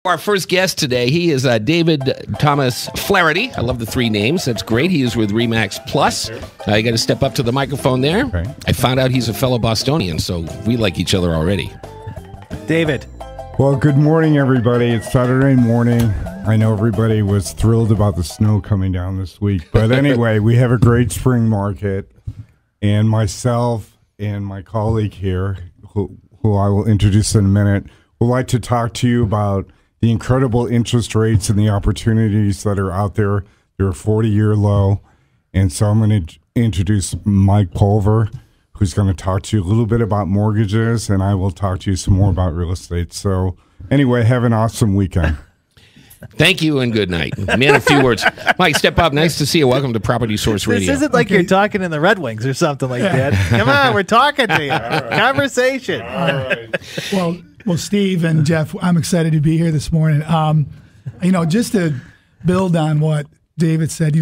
Our first guest today, he is David Thomas Flaherty. I love the three names. That's great. He is with RE/MAX Plus. You got to step up to the microphone there. Okay. I found out he's a fellow Bostonian, so we like each other already. David. Well, good morning, everybody. It's Saturday morning. I know everybody was thrilled about the snow coming down this week. But anyway, we have a great spring market. And myself and my colleague here, who I will introduce in a minute, would like to talk to you about the incredible interest rates and the opportunities that are out there. They're a 40-year low. And so I'm going to introduce Mike Pulver, who's going to talk to you a little bit about mortgages, and I will talk to you some more about real estate. So anyway, have an awesome weekend. Thank you and good night. Man, a few words. Mike, step up. Nice to see you. Welcome to Property Source Radio. This isn't like you're talking in the Red Wings or something like that. Come on, we're talking to you. Right. Conversation. All right. Well, Steve and Jeff, I'm excited to be here this morning. Just to build on what David said,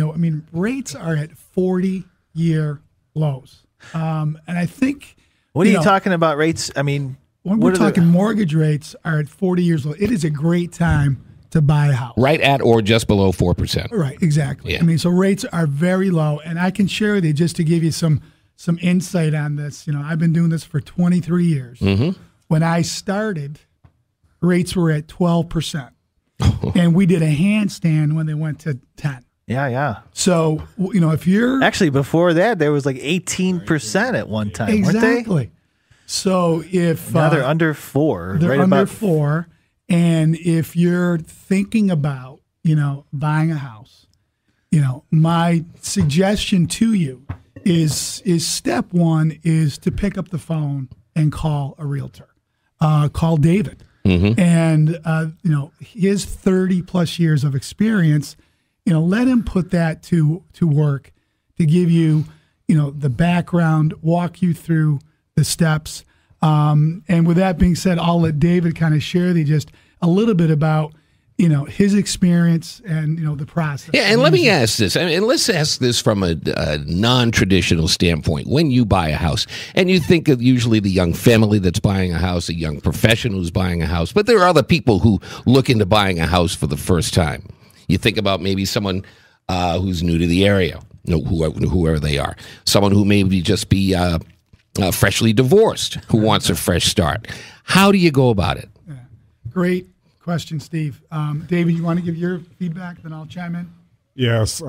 rates are at 40-year lows. And I think... What are you talking about rates? When we're talking mortgage rates are at 40 years low, it is a great time to buy a house. Right at or just below 4%. Right, exactly. Yeah. So rates are very low. And I can share with you, just to give you some insight on this, I've been doing this for 23 years. Mm-hmm. When I started, rates were at 12%. And we did a handstand when they went to 10. Yeah. So, if you're... Actually, before that, there was like 18% at one time, exactly. weren't they? So if... Now they're under 4. They're under 4. And if you're thinking about, buying a house, my suggestion to you is step one is to pick up the phone and call a realtor. Call David. Mm-hmm. And, his 30-plus years of experience, let him put that to work to give you, the background, walk you through the steps. And with that being said, I'll let David kind of share just a little bit about, his experience and, the process. Yeah, and let me ask this. Let's ask this from a non-traditional standpoint. When you buy a house, and you think of usually the young family that's buying a house, a young professional who's buying a house, but there are other people who look into buying a house for the first time. You think about maybe someone who's new to the area, whoever they are. Someone who maybe just be freshly divorced, who wants a fresh start. How do you go about it? Yeah. Great question, Steve. David, you want to give your feedback, then I'll chime in? Yes,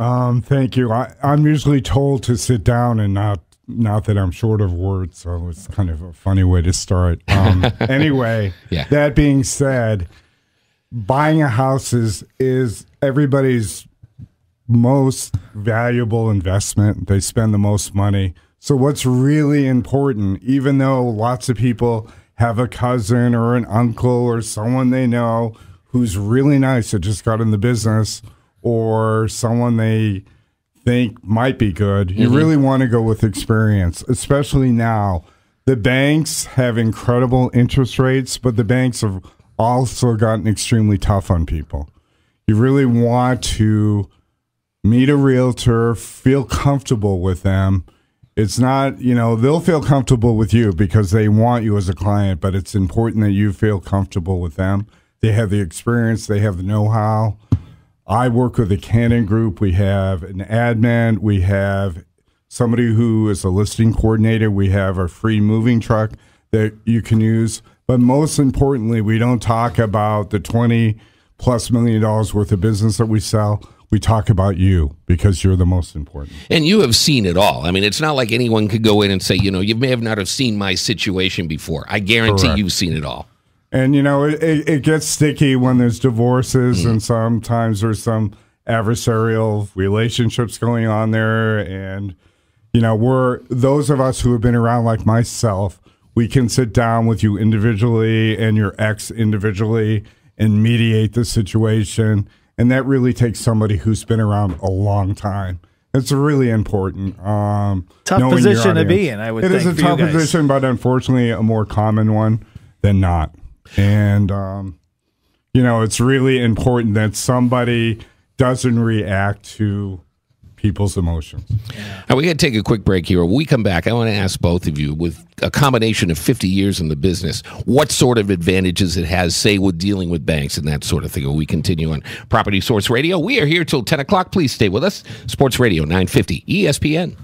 thank you. I'm usually told to sit down, and not that I'm short of words, so it's kind of a funny way to start. Anyway, yeah. That being said, buying a house is everybody's most valuable investment. They spend the most money. So what's really important, even though lots of people have a cousin or an uncle or someone they know who's really nice that just got in the business, or someone they think might be good, you really want to go with experience, especially now. The banks have incredible interest rates, but the banks have also gotten extremely tough on people. You really want to meet a realtor, feel comfortable with them. It's not, they'll feel comfortable with you because they want you as a client, but it's important that you feel comfortable with them. They have the experience. They have the know-how. I work with the Cannon Group. We have an admin. We have somebody who is a listing coordinator. We have a free moving truck that you can use. But most importantly, we don't talk about the $20+ million worth of business that we sell. We talk about you because you're the most important. And you have seen it all. It's not like anyone could go in and say, you may have not have seen my situation before. I guarantee You've seen it all. And, it gets sticky when there's divorces and sometimes there's some adversarial relationships going on there. And, we're those of us who have been around like myself, we can sit down with you individually and your ex individually and mediate the situation. And that really takes somebody who's been around a long time. It's really important. Tough position to be in, I would think. It is a tough position, but unfortunately a more common one than not. And, it's really important that somebody doesn't react to people's emotions. Now, we got to take a quick break here. When we come back, I want to ask both of you, with a combination of 50 years in the business, what sort of advantages it has, say, with dealing with banks and that sort of thing. When we continue on Property Source Radio, we are here till 10 o'clock. Please stay with us. Sports Radio 950 ESPN.